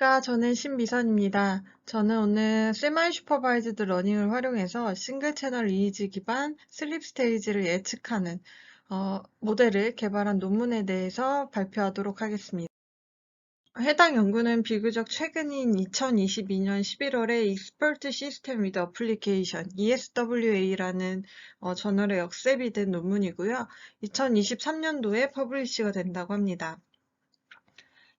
저는 신미선입니다. 저는 오늘 세마이 슈퍼바이즈드 러닝을 활용해서 싱글 채널 이미지 기반 슬립 스테이지를 예측하는 모델을 개발한 논문에 대해서 발표하도록 하겠습니다. 해당 연구는 비교적 최근인 2022년 11월에 익스퍼트 시스템 위드 어플리케이션 ESWA라는 저널에 역셉이 된 논문이고요. 2023년도에 퍼블리시가 된다고 합니다.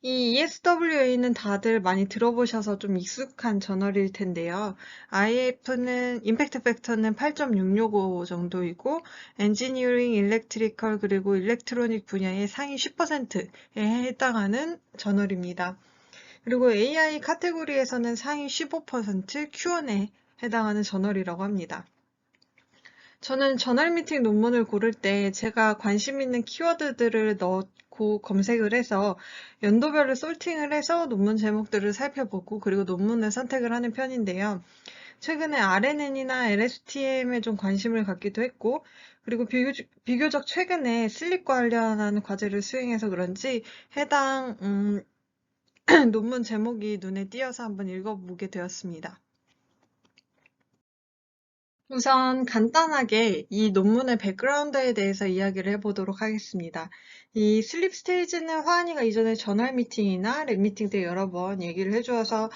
이 ESWA는 다들 많이 들어보셔서 좀 익숙한 저널일 텐데요. IF는, 임팩트 팩터는 8.665 정도이고, 엔지니어링, 일렉트리컬, 그리고 일렉트로닉 분야의 상위 10%에 해당하는 저널입니다. 그리고 AI 카테고리에서는 상위 15% Q1에 해당하는 저널이라고 합니다. 저는 저널 미팅 논문을 고를 때 제가 관심 있는 키워드들을 넣고 검색을 해서 연도별로 솔팅을 해서 논문 제목들을 살펴보고 그리고 논문을 선택을 하는 편인데요. 최근에 RNN이나 LSTM에 좀 관심을 갖기도 했고 그리고 비교적 최근에 슬립 관련한 과제를 수행해서 그런지 해당 논문 제목이 눈에 띄어서 한번 읽어보게 되었습니다. 우선 간단하게 이 논문의 백그라운드에 대해서 이야기를 해보도록 하겠습니다. 이 슬립 스테이지는 화한이가 이전에 저널 미팅이나 랩 미팅 때 여러 번 얘기를 해주어서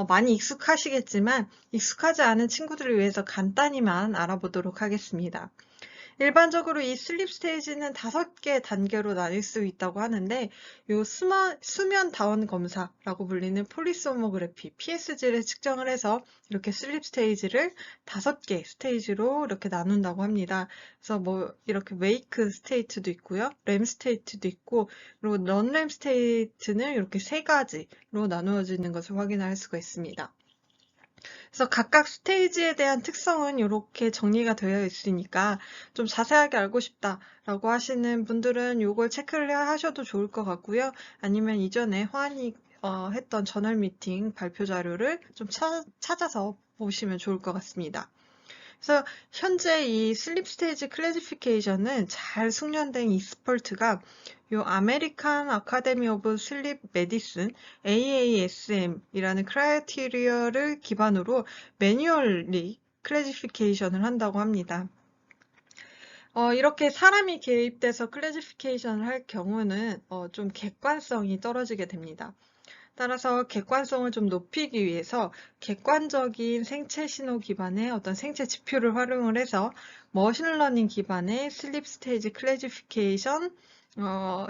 많이 익숙하시겠지만 익숙하지 않은 친구들을 위해서 간단히만 알아보도록 하겠습니다. 일반적으로 이 슬립 스테이지는 5개 단계로 나뉠 수 있다고 하는데 요 수면 다운 검사라고 불리는 폴리소모그래피 PSG를 측정을 해서 이렇게 슬립 스테이지를 5개 스테이지로 이렇게 나눈다고 합니다. 그래서 뭐 이렇게 웨이크 스테이트도 있고요. 렘 스테이트도 있고 그리고 넌렘 스테이트는 이렇게 3가지로 나누어지는 것을 확인할 수가 있습니다. 그래서 각각 스테이지에 대한 특성은 이렇게 정리가 되어 있으니까 좀 자세하게 알고 싶다라고 하시는 분들은 이걸 체크를 하셔도 좋을 것 같고요. 아니면 이전에 화한이 했던 저널 미팅 발표 자료를 좀 찾아서 보시면 좋을 것 같습니다. 그래서 현재 이 슬립 스테이지 클래시피케이션은 잘 숙련된 익스퍼트가 요 아메리칸 아카데미 오브 슬립 메디슨 AASM이라는 크라이테리어를 기반으로 매뉴얼리 클래시피케이션을 한다고 합니다. 이렇게 사람이 개입돼서 클래시피케이션을 할 경우는 좀 객관성이 떨어지게 됩니다. 따라서 객관성을 좀 높이기 위해서 객관적인 생체 신호 기반의 어떤 생체 지표를 활용을 해서 머신러닝 기반의 슬립 스테이지 클래시피케이션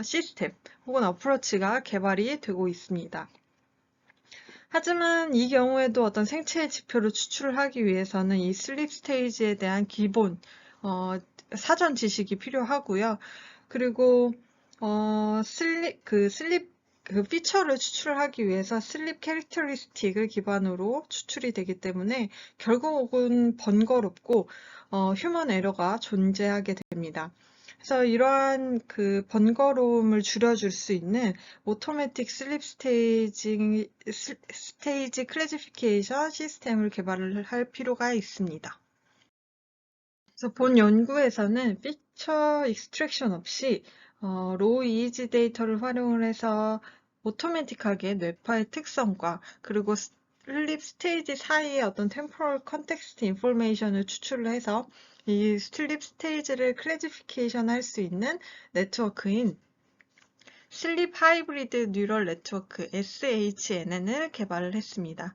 시스템 혹은 어프로치가 개발이 되고 있습니다. 하지만 이 경우에도 어떤 생체 지표를 추출을 하기 위해서는 이 슬립 스테이지에 대한 기본 사전 지식이 필요하고요. 그리고 슬립 그 피처를 추출을 하기 위해서 슬립 캐릭터리스틱을 기반으로 추출이 되기 때문에 결국은 번거롭고 휴먼 에러가 존재하게 됩니다. 그래서 이러한 그 번거로움을 줄여줄 수 있는 오토매틱 슬립 스테이지 클래시피케이션 시스템을 개발을 할 필요가 있습니다. 그래서 본 연구에서는 피처 익스트랙션 없이 로우 이미지 데이터를 활용을 해서 오토매틱하게 뇌파의 특성과 그리고 슬립 스테이지 사이의 어떤 템포럴 컨텍스트 인포메이션을 추출을 해서 이 슬립 스테이지를 클래시피케이션 할 수 있는 네트워크인 슬립 하이브리드 뉴럴 네트워크 SHNN을 개발을 했습니다.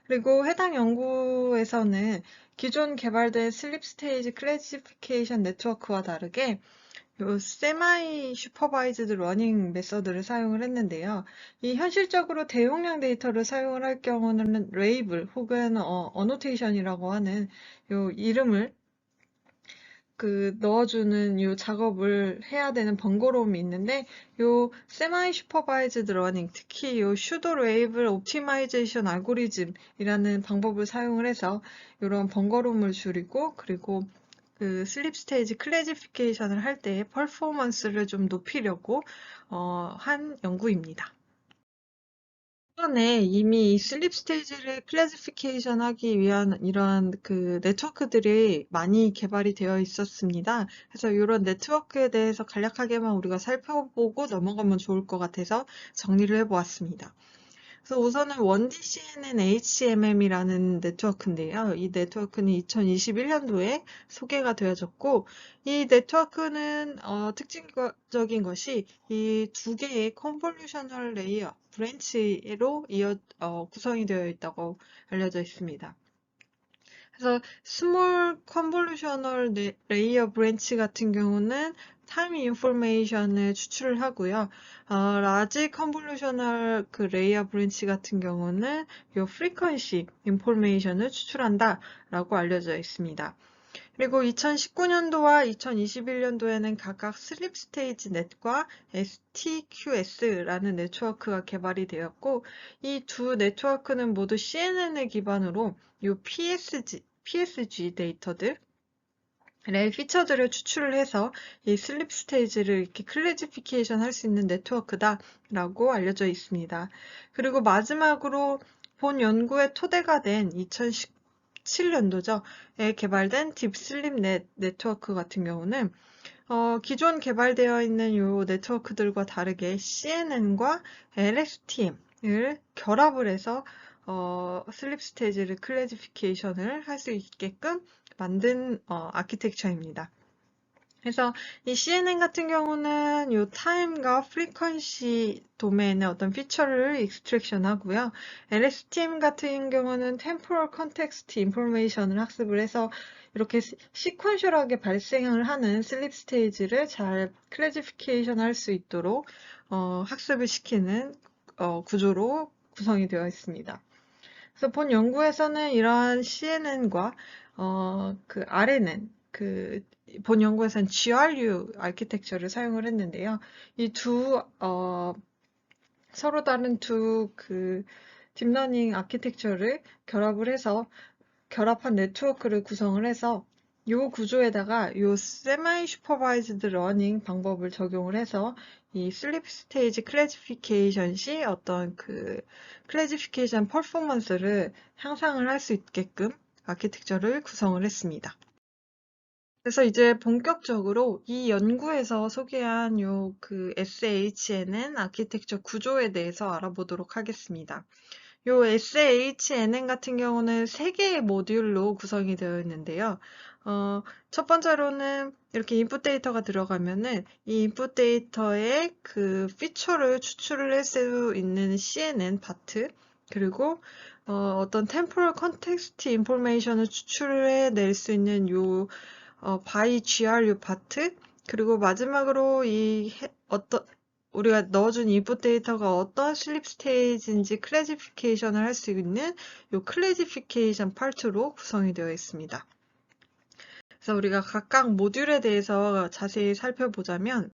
그리고 해당 연구에서는 기존 개발된 슬립 스테이지 클래시피케이션 네트워크와 다르게 요 세마이 슈퍼바이즈드 러닝 메서드를 사용을 했는데요. 이 현실적으로 대용량 데이터를 사용을 할 경우는 레이블 혹은 어노테이션이라고 하는 요 이름을 넣어주는 요 작업을 해야 되는 번거로움이 있는데 요 세마이 슈퍼바이즈드 러닝 특히 요 슈도 레이블 옵티마이제이션 알고리즘이라는 방법을 사용을 해서 이런 번거로움을 줄이고 그리고 그 슬립 스테이지 클래시피케이션을 할 때 퍼포먼스를 좀 높이려고 한 연구입니다. 전에 이미 이 슬립 스테이지를 클래시피케이션 하기 위한 이런 그 네트워크들이 많이 개발이 되어 있었습니다. 그래서 이런 네트워크에 대해서 간략하게만 우리가 살펴보고 넘어가면 좋을 것 같아서 정리를 해보았습니다. 그래서 우선은 1D CNN HMM이라는 네트워크인데요. 이 네트워크는 2021년도에 소개가 되어졌고, 이 네트워크는 특징적인 것이 이 두 개의 컨볼루셔널 레이어, 브랜치로 구성이 되어 있다고 알려져 있습니다. 그래서 스몰 컨볼루셔널 레이어 브랜치 같은 경우는 타임 인포메이션을 추출을 하고요. 라지 컨볼루셔널 그 레이어 브랜치 같은 경우는 요 프리퀀시 인포메이션을 추출한다라고 알려져 있습니다. 그리고 2019년도와 2021년도에는 각각 슬립 스테이지 넷과 STQS라는 네트워크가 개발이 되었고, 이 두 네트워크는 모두 CNN을 기반으로 이 PSG 데이터들, 의 피처들을 추출을 해서 이 슬립 스테이지를 이렇게 클래시피케이션 할 수 있는 네트워크다라고 알려져 있습니다. 그리고 마지막으로 본 연구의 토대가 된 2017년도죠. 에 개발된 딥슬립 네트워크 같은 경우는 기존 개발되어 있는 이 네트워크들과 다르게 CNN과 LSTM을 결합을 해서 슬립 스테이지를 클래시피케이션을 할 수 있게끔 만든 아키텍처입니다. 그래서 이 CNN 같은 경우는 이 타임과 프리퀀시 도메인의 어떤 피처를 익스트랙션 하고요. LSTM 같은 경우는 템포럴 컨텍스트 인포메이션을 학습을 해서 이렇게 시퀀셜하게 발생을 하는 슬립 스테이지를 잘 클래시피케이션 할 수 있도록 학습을 시키는 구조로 구성이 되어 있습니다. 그래서 본 연구에서는 이러한 CNN과 그 RNN, 본 연구에서는 GRU 아키텍처를 사용을 했는데요. 이 서로 다른 딥러닝 아키텍처를 결합한 네트워크를 구성을 해서 이 구조에다가 이 세마이 슈퍼바이즈드 러닝 방법을 적용을 해서 이 슬립 스테이지 클래시피케이션 시 어떤 클래시피케이션 퍼포먼스를 향상을 할 수 있게끔 아키텍처를 구성을 했습니다. 그래서 이제 본격적으로 이 연구에서 소개한 SHNN 아키텍처 구조에 대해서 알아보도록 하겠습니다. 요 SHNN 같은 경우는 3개의 모듈로 구성이 되어 있는데요. 첫 번째로는 이렇게 인풋 데이터가 들어가면은 이 인풋 데이터의 그 피처를 추출을 할 수 있는 CNN 파트, 그리고 어떤 temporal context information을 추출해 수 있는 by GRU 파트, 그리고 마지막으로 우리가 넣어준 인풋 데이터가 어떤 슬립 스테이지인지 클래시피케이션을 할 수 있는 이 클래시피케이션 파트로 구성이 되어 있습니다. 그래서 우리가 각각 모듈에 대해서 자세히 살펴보자면,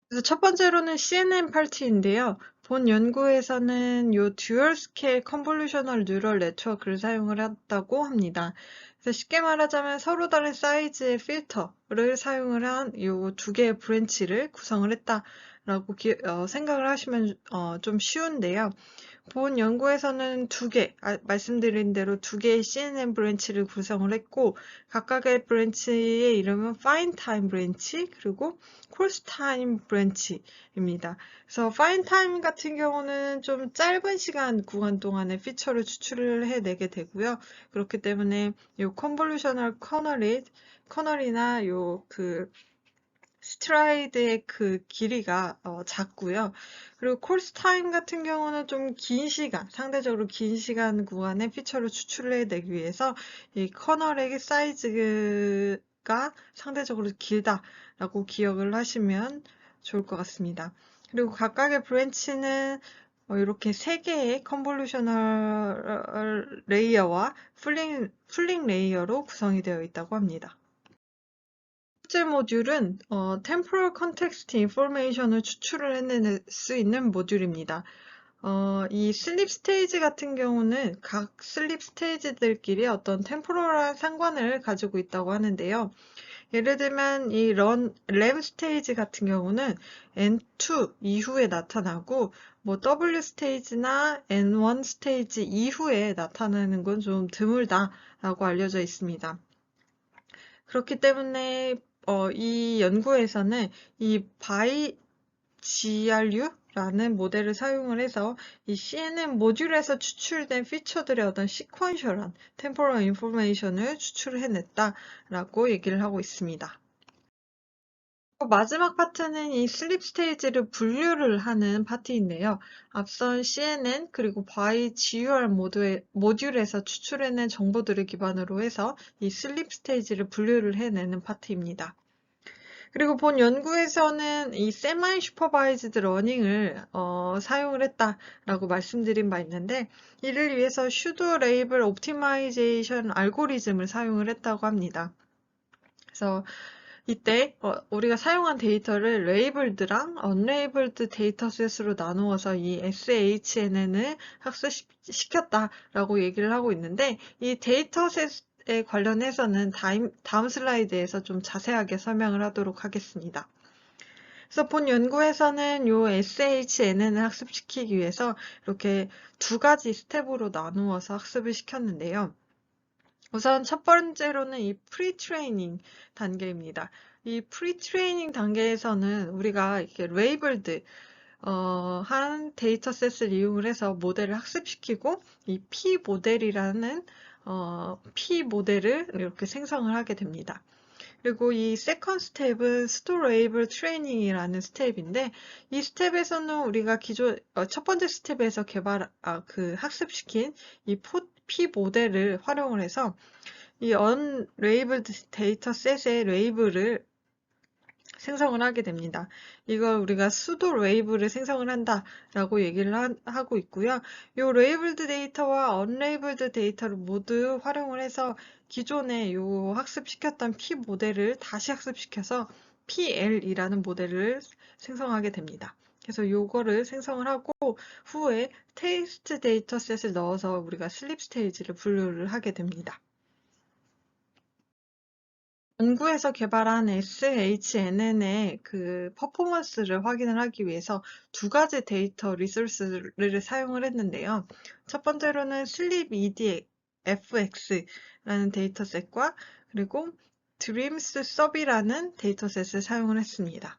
그래서 첫 번째로는 CNN 파트인데요. 본 연구에서는 이 듀얼 스케일 컨볼루셔널 뉴럴 네트워크를 사용을 했다고 합니다. 그래서 쉽게 말하자면 서로 다른 사이즈의 필터를 사용을 한 이 두 개의 브랜치를 구성을 했다라고 생각을 하시면 좀 쉬운데요. 본 연구에서는 말씀드린 대로 두 개의 CNN 브랜치를 구성을 했고, 각각의 브랜치의 이름은 find time 브랜치, 그리고 course time 브랜치입니다. 그래서 find time 같은 경우는 좀 짧은 시간 구간 동안에 피처를 추출을 해내게 되고요. 그렇기 때문에 이 convolutional 커널이나 스트라이드의 그 길이가 작고요. 그리고 콜스 타임 같은 경우는 좀 긴 시간, 상대적으로 긴 시간 구간의 피처를 추출해내기 위해서 이 커널의 사이즈가 상대적으로 길다라고 기억을 하시면 좋을 것 같습니다. 그리고 각각의 브랜치는 이렇게 3개의 컨볼루셔널 레이어와 풀링 레이어로 구성이 되어 있다고 합니다. 첫 번째 모듈은 Temporal Context Information을 추출을 해낼 수 있는 모듈입니다. 이 슬립 스테이지 같은 경우는 각 슬립 스테이지들끼리 어떤 템포럴한 상관을 가지고 있다고 하는데요. 예를 들면 이 REM 스테이지 같은 경우는 N2 이후에 나타나고 뭐 W 스테이지나 N1 스테이지 이후에 나타나는 건 좀 드물다라고 알려져 있습니다. 그렇기 때문에 이 연구에서는 이 by GRU 라는 모델을 사용을 해서 이 CNN 모듈에서 추출된 피처들의 어떤 시퀀셜한 템포럴 인포메이션을 추출해냈다라고 얘기를 하고 있습니다. 마지막 파트는 이 슬립 스테이지를 분류를 하는 파트인데요. 앞선 CNN 그리고 바이 GUR 모듈에서 추출해낸 정보들을 기반으로 해서 이 슬립 스테이지를 분류를 해내는 파트입니다. 그리고 본 연구에서는 이 세마이 슈퍼바이즈드 러닝을 사용을 했다라고 말씀드린 바 있는데 이를 위해서 슈도 레이블 옵티마이제이션 알고리즘을 사용을 했다고 합니다. 그래서 이때 우리가 사용한 데이터를 레이블드랑 언레이블드 데이터셋으로 나누어서 이 SHNN을 학습시켰다라고 얘기를 하고 있는데 이 데이터셋에 관련해서는 다음 슬라이드에서 좀 자세하게 설명을 하도록 하겠습니다. 그래서 본 연구에서는 이 SHNN을 학습시키기 위해서 이렇게 두 가지 스텝으로 나누어서 학습을 시켰는데요. 우선 첫 번째로는 이 프리트레이닝 단계입니다. 이 프리트레이닝 단계에서는 우리가 이렇게 레이블드 한 데이터셋을 이용을 해서 모델을 학습시키고 이 P 모델이라는 P 모델을 이렇게 생성을 하게 됩니다. 그리고 이 세컨 스텝은 스토어 레이블 트레이닝이라는 스텝인데 이 스텝에서는 우리가 기존 첫 번째 스텝에서 학습시킨 이 P 모델을 활용을 해서 이 unlabeled 데이터셋의 레이블을 생성을 하게 됩니다. 이걸 우리가 sudo label을 생성을 한다라고 얘기를 하고 있고요. 이 labeled 데이터와 unlabeled 데이터를 모두 활용을 해서 기존에 이 학습시켰던 P 모델을 다시 학습시켜서 PL이라는 모델을 생성하게 됩니다. 그래서 이거를 생성을 하고 후에 테스트 데이터셋을 넣어서 우리가 슬립 스테이지를 분류를 하게 됩니다. 연구에서 개발한 SHNN의 그 퍼포먼스를 확인을 하기 위해서 두 가지 데이터 리소스를 사용을 했는데요. 첫 번째로는 슬립 EDFX라는 데이터셋과 그리고 Dreams Sub이라는 데이터셋을 사용을 했습니다.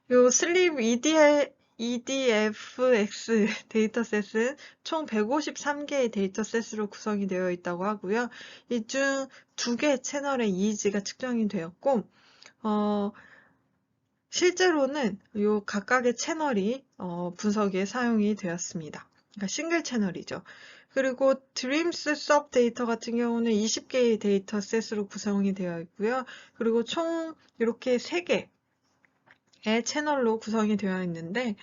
요 슬립 EDFX 데이터셋은 총 153개의 데이터셋으로 구성이 되어 있다고 하고요. 이 중 2개 채널의 EEG가 측정이 되었고, 실제로는 요 각각의 채널이 분석에 사용이 되었습니다. 그러니까 싱글 채널이죠. 그리고 Dreams Sub 데이터 같은 경우는 20개의 데이터셋으로 구성이 되어 있고요. 그리고 총 이렇게 3개 의 채널로 구성이 되어 있는데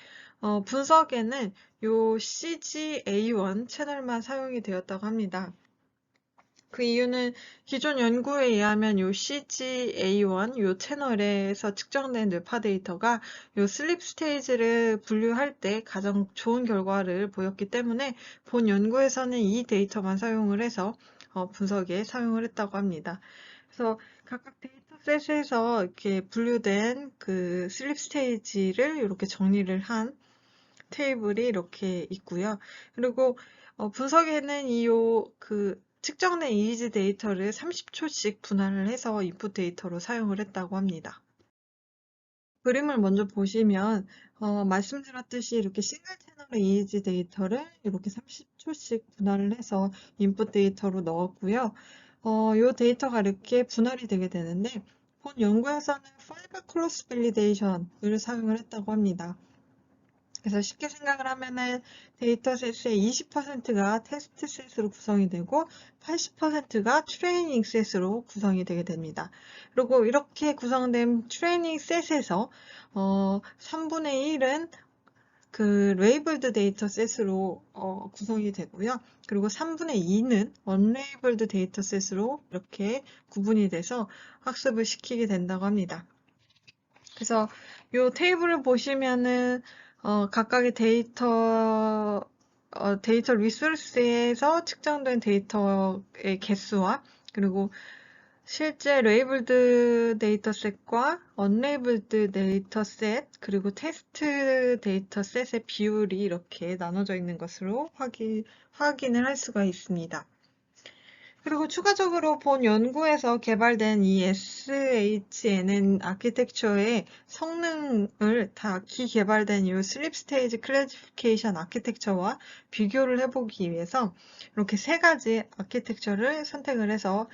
분석에는 요 CGA1 채널만 사용이 되었다고 합니다. 그 이유는 기존 연구에 의하면 요 CGA1 요 채널에서 측정된 뇌파 데이터가 요 슬립 스테이지를 분류할 때 가장 좋은 결과를 보였기 때문에 본 연구에서는 이 데이터만 사용을 해서 분석에 사용을 했다고 합니다. 그래서 각각 데이터셋에서 이렇게 분류된 그 슬립 스테이지를 이렇게 정리를 한 테이블이 이렇게 있고요. 그리고 분석에는 측정된 EEG 데이터를 30초씩 분할을 해서 인풋 데이터로 사용을 했다고 합니다. 그림을 먼저 보시면 말씀드렸듯이 이렇게 싱글 채널의 EEG 데이터를 이렇게 30초씩 분할을 해서 인풋 데이터로 넣었고요. 이 데이터가 이렇게 분할이 되게 되는데 본 연구에서는 5 크로스 밸리데이션을 사용을 했다고 합니다. 그래서 쉽게 생각을 하면은 데이터셋의 20%가 테스트 셋으로 구성이 되고 80%가 트레이닝 셋으로 구성이 되게 됩니다. 그리고 이렇게 구성된 트레이닝 셋에서 3분의 1은 그 레이블드 데이터셋으로 구성이 되고요. 그리고 3분의 2는 언레이블드 데이터셋으로 이렇게 구분이 돼서 학습을 시키게 된다고 합니다. 그래서 이 테이블을 보시면은 각각의 데이터 리소스에서 측정된 데이터의 개수와 그리고 실제 레이블드 데이터셋과 언레이블드 데이터셋 그리고 테스트 데이터셋의 비율이 이렇게 나눠져 있는 것으로 확인을 할 수가 있습니다. 그리고 추가적으로 본 연구에서 개발된 이 SHNN 아키텍처의 성능을 다 기개발된 이 슬립 스테이지 클래시피케이션 아키텍처와 비교를 해보기 위해서 이렇게 세 가지 아키텍처를 선택을 해서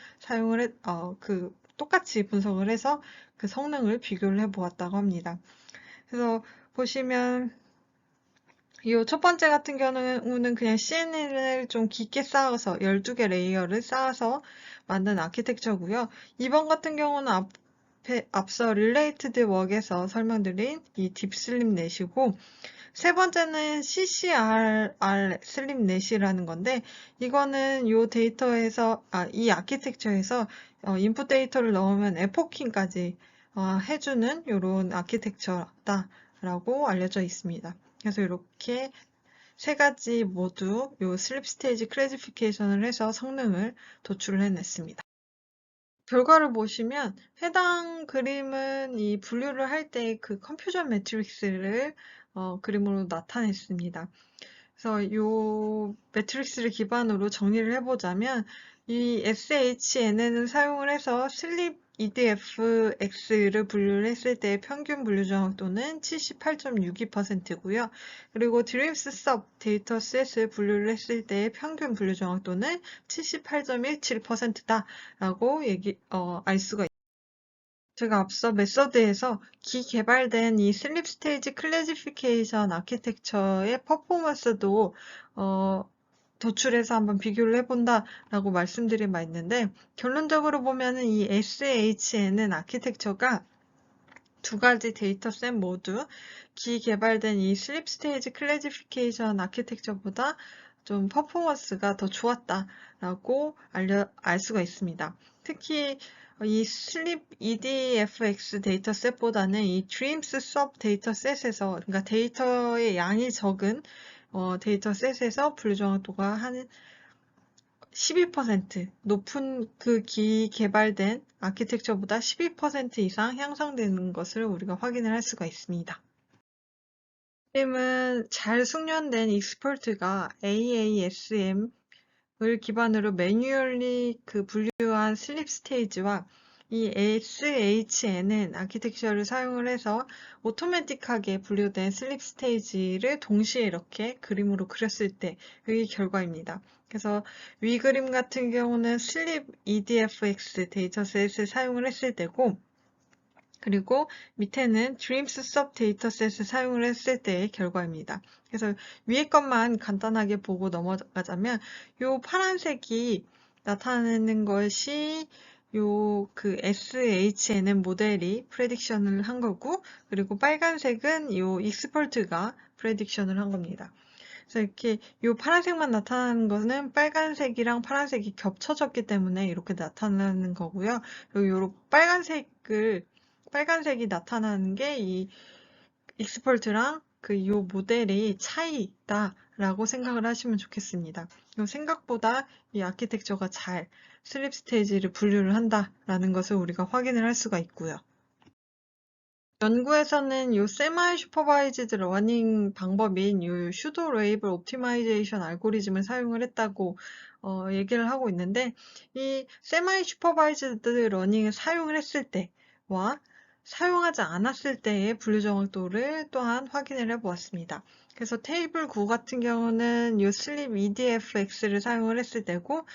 똑같이 분석을 해서 그 성능을 비교를 해보았다고 합니다. 그래서 보시면 이 첫 번째 같은 경우는 그냥 CNN을 좀 깊게 쌓아서 12개 레이어를 쌓아서 만든 아키텍처고요. 2번 같은 경우는 앞서 Related Work에서 설명드린 이 딥슬립넷이고, 세 번째는 CCRR 슬립넷이라는 건데, 이거는 이 데이터에서, 이 아키텍처에서 인풋 데이터를 넣으면 에포킹까지 해주는 이런 아키텍처다라고 알려져 있습니다. 그래서 이렇게 세 가지 모두 이 슬립 스테이지 클래시피케이션을 해서 성능을 도출을 해냈습니다. 결과를 보시면 해당 그림은 이 분류를 할 때 그 컴퓨전 매트릭스를 그림으로 나타냈습니다. 그래서 이 매트릭스를 기반으로 정리를 해보자면 이 SHNN을 사용을 해서 슬립 EDFX를 분류를 했을 때 평균 분류 정확도는 78.62%고요. 그리고 드림스 섭 데이터셋을 분류를 했을 때 평균 분류 정확도는 78.17%다라고 알 수가 있습니다. 제가 앞서 메서드에서 기개발된 이 슬립 스테이지 클래시피케이션 아키텍처의 퍼포먼스도 도출해서 한번 비교를 해본다라고 말씀드린 바 있는데, 결론적으로 보면은 이 SHN은 아키텍처가 두 가지 데이터셋 모두 기개발된 이 슬립 스테이지 클래시피케이션 아키텍처보다 좀 퍼포먼스가 더 좋았다라고 알 수가 있습니다. 특히 이 슬립 EDFX 데이터셋보다는 이 Dreams Sub 데이터셋에서, 그러니까 데이터의 양이 적은 데이터셋에서 분류 정확도가 한 12% 높은 그 기개발된 아키텍처보다 12% 이상 향상되는 것을 우리가 확인을 할 수가 있습니다. 그림은 잘 숙련된 익스퍼트가 AASM을 기반으로 매뉴얼리 분류한 슬립 스테이지와 이 SHN은 아키텍처를 사용을 해서 오토매틱하게 분류된 슬립 스테이지를 동시에 이렇게 그림으로 그렸을 때의 결과입니다. 그래서 위 그림 같은 경우는 슬립 EDFX 데이터셋을 사용을 했을 때고, 그리고 밑에는 Dreams Sub 데이터셋을 사용을 했을 때의 결과입니다. 그래서 위에 것만 간단하게 보고 넘어가자면, 이 파란색이 나타내는 것이 그 SHNN 모델이 프레딕션을 한 거고, 그리고 빨간색은 이 익스퍼트가 프레딕션을 한 겁니다. 그래서 이렇게 이 파란색만 나타나는 거는 빨간색이랑 파란색이 겹쳐졌기 때문에 이렇게 나타나는 거고요. 그리고 이 빨간색이 나타나는 게 이 익스퍼트랑 이 모델의 차이다라고 생각을 하시면 좋겠습니다. 생각보다 이 아키텍처가 잘 슬립 스테이지를 분류를 한다라는 것을 우리가 확인을 할 수가 있고요. 연구에서는 이 세마이 슈퍼바이즈드 러닝 방법인 이 슈도 레이블 옵티마이제이션 알고리즘을 사용을 했다고 얘기를 하고 있는데, 이 세마이 슈퍼바이즈드 러닝을 사용을 했을 때와 사용하지 않았을 때의 분류 정확도를 또한 확인을 해보았습니다. 그래서 테이블 9 같은 경우는 이 슬립 EDFX를 사용을 했을 때고,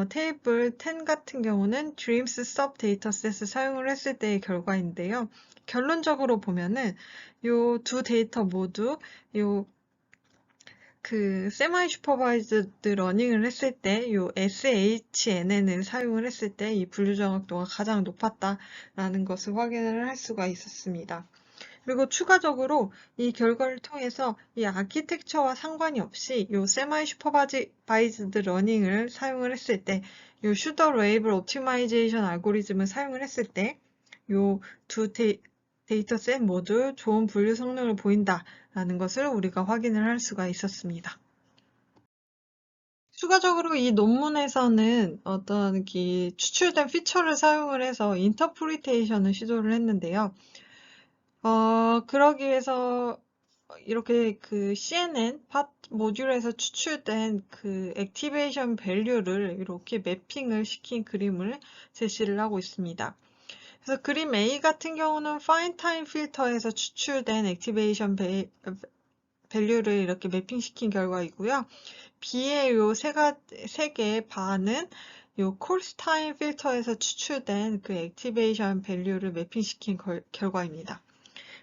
테이블 10 같은 경우는 Dreams Sub 데이터셋을 사용을 했을 때의 결과인데요. 결론적으로 보면은 요 두 데이터 모두 세마이 슈퍼바이즈드 러닝을 했을 때 요 SHNN을 사용을 했을 때 이 분류 정확도가 가장 높았다라는 것을 확인을 할 수가 있었습니다. 그리고 추가적으로 이 결과를 통해서 이 아키텍처와 상관이 없이 이 세마이 슈퍼바이즈드 러닝을 사용을 했을 때, 이 슈더 레이블 옵티마이제이션 알고리즘을 사용을 했을 때, 이 두 데이터셋 모두 좋은 분류 성능을 보인다라는 것을 우리가 확인을 할 수가 있었습니다. 추가적으로 이 논문에서는 어떤 추출된 피처를 사용을 해서 인터프리테이션을 시도를 했는데요. 그러기 위해서 이렇게 그 CNN 팟 모듈에서 추출된 그 액티베이션 밸류를 이렇게 매핑을 시킨 그림을 제시를 하고 있습니다. 그래서 그림 A 같은 경우는 fine time 필터에서 추출된 액티베이션 밸류를 이렇게 매핑시킨 결과이고요. B의 요 세 개의 바는 요 course time 필터에서 추출된 그 액티베이션 밸류를 매핑시킨 결과입니다.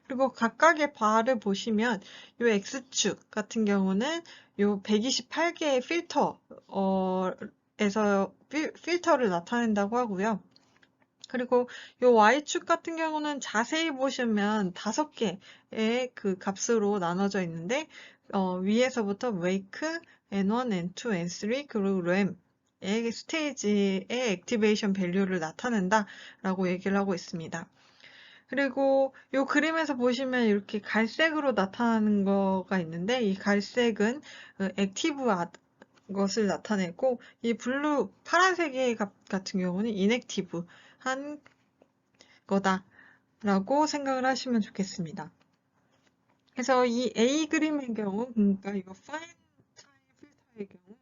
그리고 각각의 바를 보시면 요 X축 같은 경우는 요 128개의 필터에서 필터를 나타낸다고 하고요. 그리고 요 Y축 같은 경우는 자세히 보시면 5개의 그 값으로 나눠져 있는데 위에서부터 wake, N1, N2, N3 그리고 REM의 스테이지의 액티베이션 밸류를 나타낸다 라고 얘기를 하고 있습니다. 그리고 이 그림에서 보시면 이렇게 갈색으로 나타나는 거가 있는데 이 갈색은 액티브한 것을 나타내고 이 파란색의 값 같은 경우는 인액티브한 거다라고 생각을 하시면 좋겠습니다. 그래서 이 A 그림의 경우, 그러니까 이거 fine time 필터의 경우,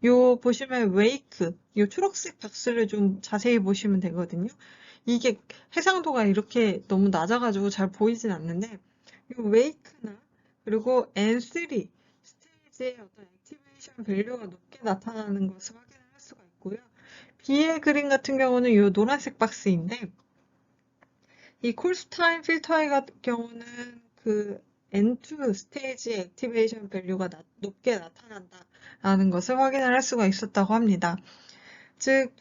요 보시면 wake, 요 초록색 박스를 좀 자세히 보시면 되거든요. 이게 해상도가 이렇게 너무 낮아가지고 잘 보이진 않는데 이 wake나 그리고 N3 스테이지의 어떤 액티베이션 밸류가 높게 나타나는 것을 확인할 수가 있고요. B의 그림 같은 경우는 이 노란색 박스인데 이 콜스타임 필터의 같은 경우는 그 N2 스테이지의 액티베이션 밸류가 높게 나타난다라는 것을 확인을 할 수가 있었다고 합니다. 즉,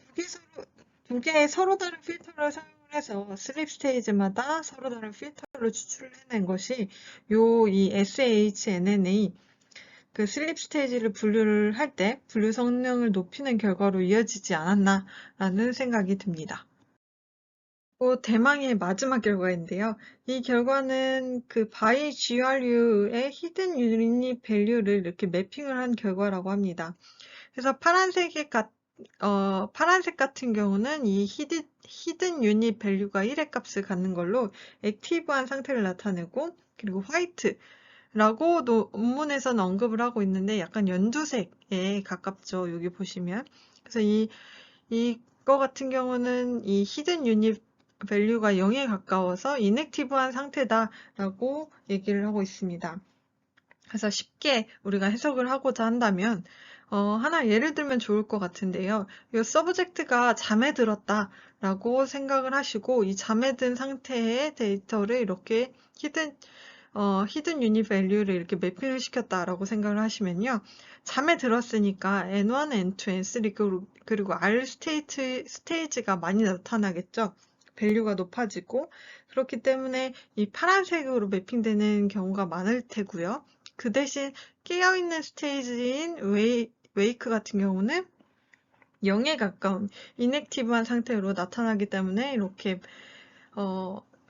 두 개의 서로 다른 필터를 사용을 해서 슬립 스테이지마다 서로 다른 필터를 추출을 해낸 것이 이 SHNN의 그 슬립 스테이지를 분류를 할 때 분류 성능을 높이는 결과로 이어지지 않았나라는 생각이 듭니다. 대망의 마지막 결과인데요. 이 결과는 그 바이 GRU의 히든 유닛 밸류를 이렇게 매핑을 한 결과라고 합니다. 그래서 파란색 같은 경우는 이 히든 유닛 밸류가 1의 값을 갖는 걸로 액티브한 상태를 나타내고 그리고 화이트라고 논문에서는 언급을 하고 있는데 약간 연두색에 가깝죠. 여기 보시면. 그래서 이거 같은 경우는 이 히든 유닛 밸류가 0에 가까워서 인액티브한 상태다라고 얘기를 하고 있습니다. 그래서 쉽게 우리가 해석을 하고자 한다면 하나 예를 들면 좋을 것 같은데요. 이 서브젝트가 잠에 들었다라고 생각을 하시고 이 잠에 든 상태의 데이터를 이렇게 히든 유닛 밸류를 이렇게 매핑을 시켰다라고 생각을 하시면요. 잠에 들었으니까 N1, N2, N3 그리고 R 스테이지가 많이 나타나겠죠. 밸류가 높아지고 그렇기 때문에 이 파란색으로 매핑되는 경우가 많을 테고요. 그 대신 깨어있는 스테이지인 웨이크 같은 경우는 0에 가까운 인액티브한 상태로 나타나기 때문에 이렇게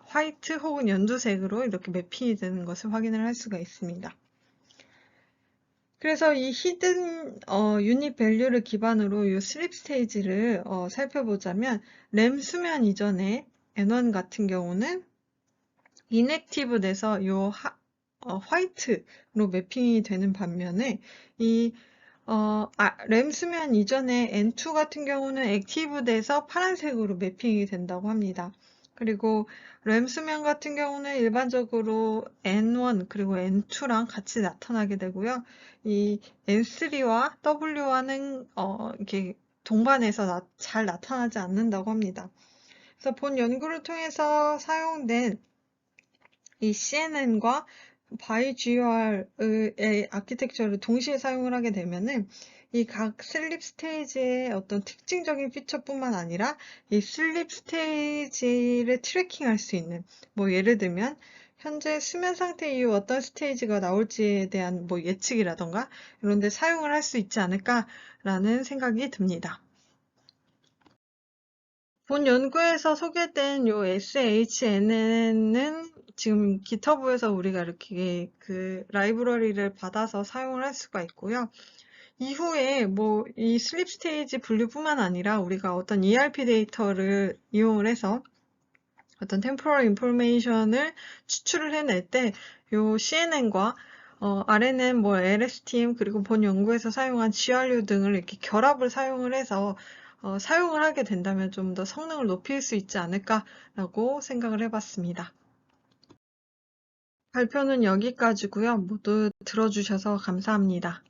화이트 혹은 연두색으로 이렇게 매핑이 되는 것을 확인을 할 수가 있습니다. 그래서 이 히든 유닛 밸류를 기반으로 이 슬립 스테이지를 살펴보자면 램 수면 이전에 N1 같은 경우는 인액티브 돼서 화이트로 매핑이 되는 반면에 램 수면 이전에 N2 같은 경우는 액티브 돼서 파란색으로 매핑이 된다고 합니다. 그리고 램 수면 같은 경우는 일반적으로 N1 그리고 N2랑 같이 나타나게 되고요. 이 N3와 W와는 이렇게 동반해서 잘 나타나지 않는다고 합니다. 그래서 본 연구를 통해서 사용된 이 CNN과 BiGR의 아키텍처를 동시에 사용을 하게 되면은 이 각 슬립 스테이지의 어떤 특징적인 피처뿐만 아니라 이 슬립 스테이지를 트래킹할 수 있는 예를 들면 현재 수면 상태 이후 어떤 스테이지가 나올지에 대한 예측이라던가 이런 데 사용을 할 수 있지 않을까라는 생각이 듭니다. 본 연구에서 소개된 요 SHNN은 지금 GitHub에서 우리가 이렇게 그 라이브러리를 받아서 사용을 할 수가 있고요. 이후에 이 슬립 스테이지 분류뿐만 아니라 우리가 어떤 ERP 데이터를 이용을 해서 어떤 temporal information을 추출을 해낼 때 요 CNN과 RNN, LSTM 그리고 본 연구에서 사용한 GRU 등을 이렇게 결합을 사용을 해서 사용을 하게 된다면 좀 더 성능을 높일 수 있지 않을까라고 생각을 해봤습니다. 발표는 여기까지고요. 모두 들어주셔서 감사합니다.